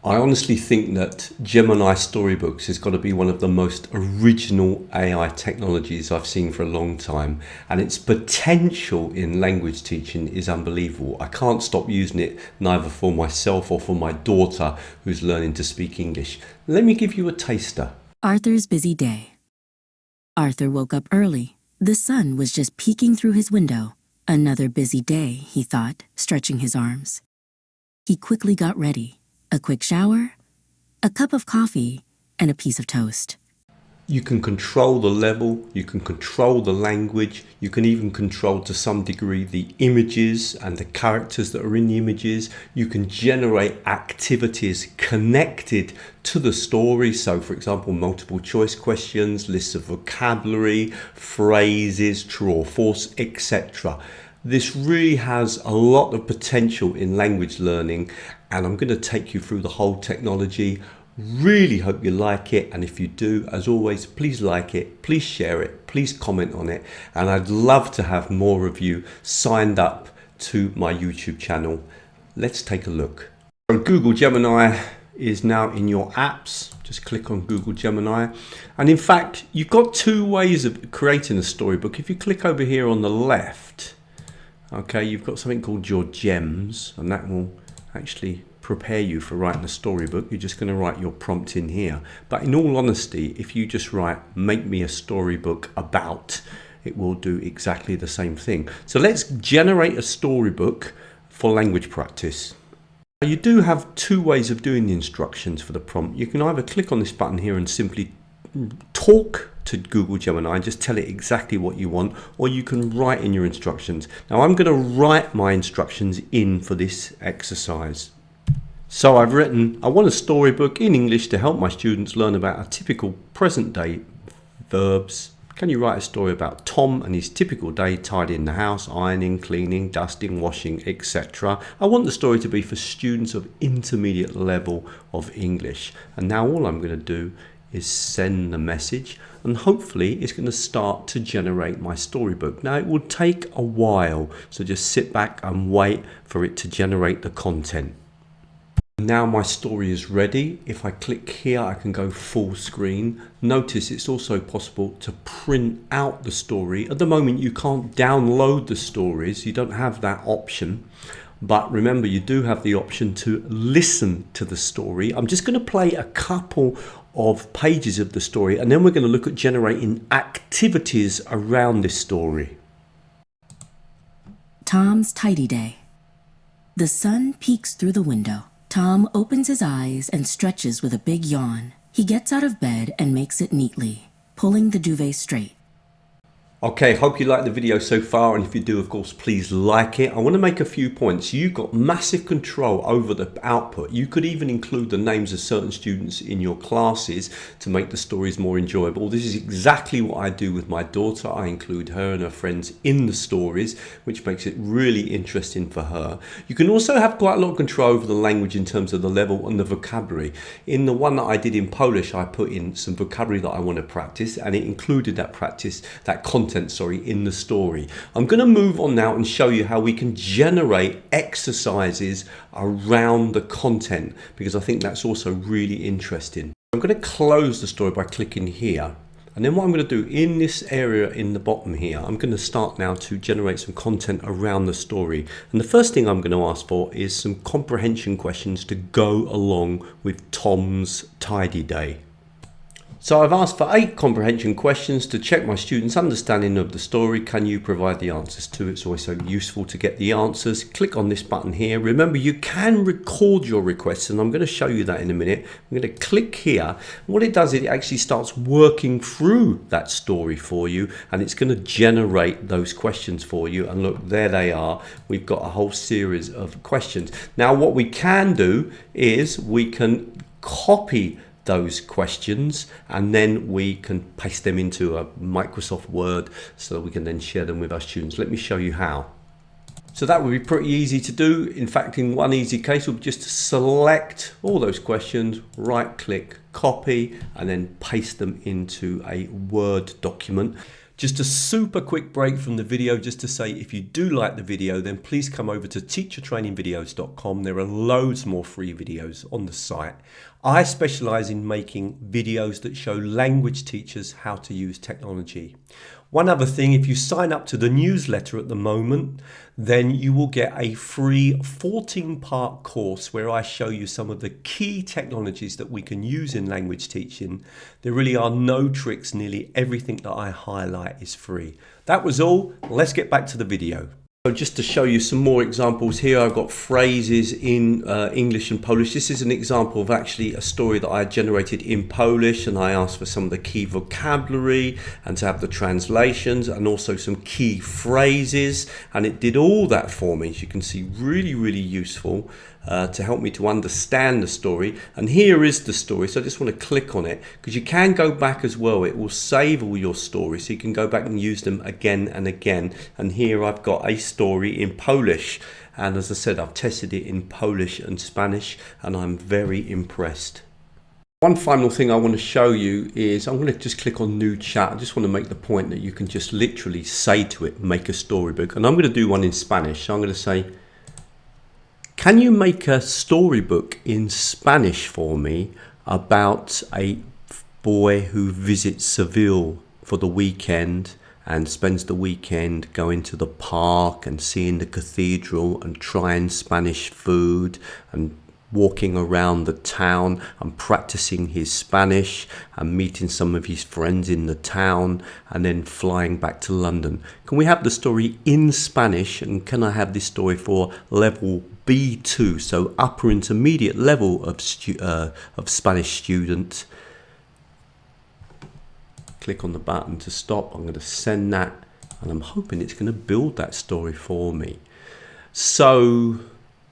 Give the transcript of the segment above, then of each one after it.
I honestly think that Gemini Storybooks has got to be one of the most original AI technologies I've seen for a long time, and its potential in language teaching is unbelievable. I can't stop using it, neither for myself or for my daughter who's learning to speak English. Let me give you a taster. Arthur's busy day. Arthur woke up early. The sun was just peeking through his window. Another busy day, he thought, stretching his arms. He quickly got ready. A quick shower, a cup of coffee, and a piece of toast. You can control the level, you can control the language, you can even control to some degree the images and the characters that are in the images. You can generate activities connected to the story. So for example, multiple choice questions, lists of vocabulary, phrases, true or false, etc. This really has a lot of potential in language learning, and I'm going to take you through the whole technology. Really hope you like it, and if you do, as always, please like it, please share it, please comment on it, and I'd love to have more of you signed up to my YouTube channel. Let's take a look. So Google Gemini is now in your apps. Just click on Google Gemini, and in fact you've got two ways of creating a storybook. If you click over here on the left, okay, you've got something called your gems, and that will actually prepare you for writing a storybook. You're just going to write your prompt in here. But in all honesty, if you just write, make me a storybook about, it will do exactly the same thing. So let's generate a storybook for language practice. You do have two ways of doing the instructions for the prompt. You can either click on this button here and simply talk to Google Gemini and just tell it exactly what you want, or you can write in your instructions. Now I'm going to write my instructions in for this exercise. So I've written, I want a storybook in English to help my students learn about a typical present day verbs. Can you write a story about Tom and his typical day tidying the house, ironing, cleaning, dusting, washing, etc. I want the story to be for students of intermediate level of English. And now all I'm going to do is send the message, and hopefully it's going to start to generate my storybook. Now it will take a while, so just sit back and wait for it to generate the content. Now my story is ready. If I click here, I can go full screen. Notice it's also possible to print out the story. At the moment you can't download the stories, you don't have that option. But remember, you do have the option to listen to the story. I'm just going to play a couple of pages of the story, and then we're going to look at generating activities around this story. Tom's tidy day. The sun peeks through the window. Tom opens his eyes and stretches with a big yawn. He gets out of bed and makes it neatly, pulling the duvet straight. Okay, hope you like the video so far, and if you do, of course, please like it. I want to make a few points. You've got massive control over the output. You could even include the names of certain students in your classes to make the stories more enjoyable. This is exactly what I do with my daughter. I include her and her friends in the stories, which makes it really interesting for her. You can also have quite a lot of control over the language in terms of the level and the vocabulary. In the one that I did in Polish, I put in some vocabulary that I want to practice, and it included that content in the story. I'm going to move on now and show you how we can generate exercises around the content, because I think that's also really interesting. I'm going to close the story by clicking here, and then what I'm going to do in this area in the bottom here, I'm going to start now to generate some content around the story. And the first thing I'm going to ask for is some comprehension questions to go along with Tom's tidy day. So I've asked for 8 comprehension questions to check my students' understanding of the story. Can you provide the answers to it? It's always so useful to get the answers. Click on this button here. Remember, you can record your requests, and I'm going to show you that in a minute. I'm going to click here. What it does is it actually starts working through that story for you, and it's going to generate those questions for you. And look, there they are. We've got a whole series of questions. Now, what we can do is we can copy those questions, and then we can paste them into a Microsoft Word so that we can then share them with our students. Let me show you how. So that would be pretty easy to do. In fact, in one easy case, we'll just select all those questions, right click, copy, and then paste them into a Word document. Just a super quick break from the video just to say, if you do like the video, then please come over to teachertrainingvideos.com. There are loads more free videos on the site. I specialize in making videos that show language teachers how to use technology. One other thing, if you sign up to the newsletter at the moment, then you will get a free 14-part course where I show you some of the key technologies that we can use in language teaching. There really are no tricks. Nearly everything that I highlight is free. That was all. Let's get back to the video. So just to show you some more examples here, I've got phrases in English and Polish. This is an example of actually a story that I generated in Polish, and I asked for some of the key vocabulary and to have the translations and also some key phrases, and it did all that for me. As you can see, really, really useful to help me to understand the story. And here is the story, so I just want to click on it because you can go back as well. It will save all your stories, so you can go back and use them again and again. And here I've got a story in Polish, and as I said, I've tested it in Polish and Spanish, and I'm very impressed. One final thing I want to show you is I'm going to just click on new chat. I just want to make the point that you can just literally say to it, make a storybook. And I'm going to do one in Spanish. So I'm going to say, can you make a storybook in Spanish for me about a boy who visits Seville for the weekend and spends the weekend going to the park and seeing the cathedral and trying Spanish food and walking around the town and practicing his Spanish and meeting some of his friends in the town and then flying back to London? Can we have the story in Spanish, and can I have this story for level B2, so upper intermediate level of Spanish student? Click on the button to stop. I'm going to send that, and I'm hoping it's going to build that story for me. So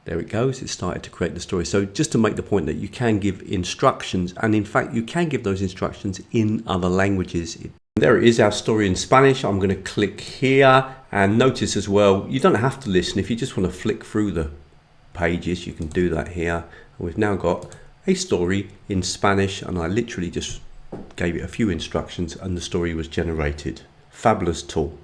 there it goes. It started to create the story. So just to make the point that you can give instructions, and in fact you can give those instructions in other languages. There it is, our story in Spanish. I'm going to click here, and notice as well, you don't have to listen. If you just want to flick through the pages, you can do that here. And we've now got a story in Spanish, and I literally just gave it a few instructions and the story was generated. Fabulous tool.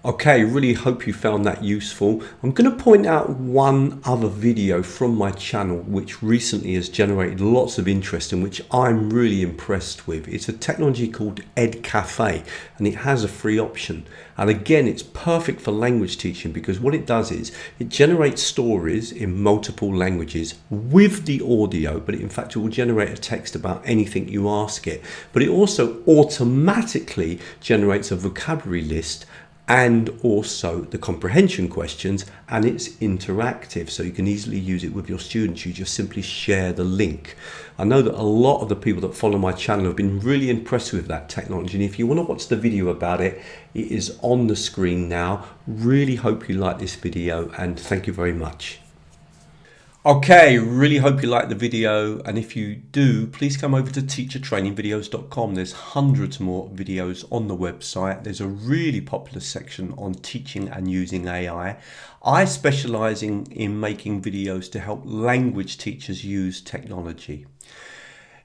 Okay, really hope you found that useful. I'm going to point out one other video from my channel which recently has generated lots of interest and which I'm really impressed with. It's a technology called Edcafe, and it has a free option. And again, it's perfect for language teaching because what it does is it generates stories in multiple languages with the audio, but in fact it will generate a text about anything you ask it. But it also automatically generates a vocabulary list and also the comprehension questions, and it's interactive, so you can easily use it with your students. You just simply share the link. I know that a lot of the people that follow my channel have been really impressed with that technology, and if you want to watch the video about it, it is on the screen now. Really hope you like this video, and thank you very much. Okay, really hope you liked the video, and if you do, please come over to teachertrainingvideos.com. There's hundreds more videos on the website. There's a really popular section on teaching and using AI. I specialize in making videos to help language teachers use technology.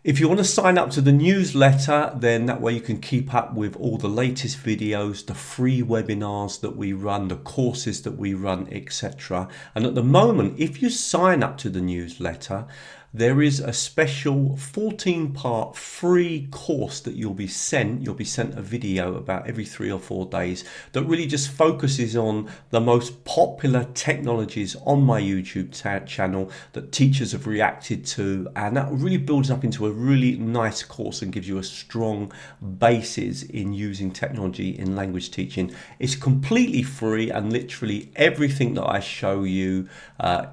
If you want to sign up to the newsletter, then that way you can keep up with all the latest videos, the free webinars that we run, the courses that we run, etc. And at the moment, if you sign up to the newsletter, there is a special 14-part free course that you'll be sent. You'll be sent a video about every 3 or 4 days that really just focuses on the most popular technologies on my YouTube channel that teachers have reacted to, and that really builds up into a really nice course and gives you a strong basis in using technology in language teaching. It's completely free, and literally everything that I show you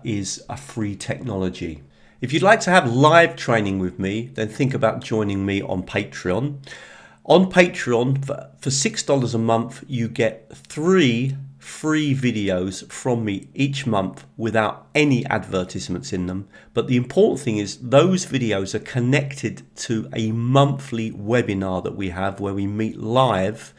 is a free technology. If you'd like to have live training with me, then think about joining me on Patreon. On Patreon, for $6 a month, you get 3 free videos from me each month without any advertisements in them. But the important thing is those videos are connected to a monthly webinar that we have where we meet live.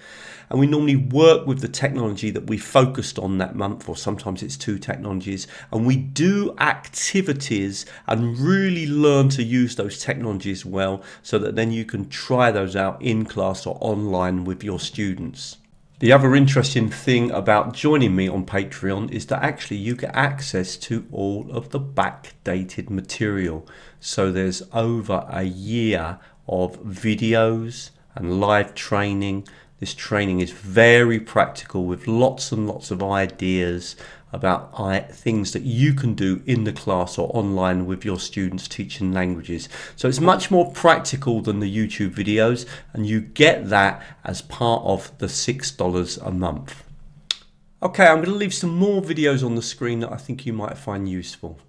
And we normally work with the technology that we focused on that month, or sometimes it's 2 technologies, and we do activities and really learn to use those technologies well, so that then you can try those out in class or online with your students. The other interesting thing about joining me on Patreon is that actually you get access to all of the backdated material. So there's over a year of videos and live training. This training is very practical with lots and lots of ideas about things that you can do in the class or online with your students teaching languages. So it's much more practical than the YouTube videos, and you get that as part of the $6 a month. Okay, I'm going to leave some more videos on the screen that I think you might find useful.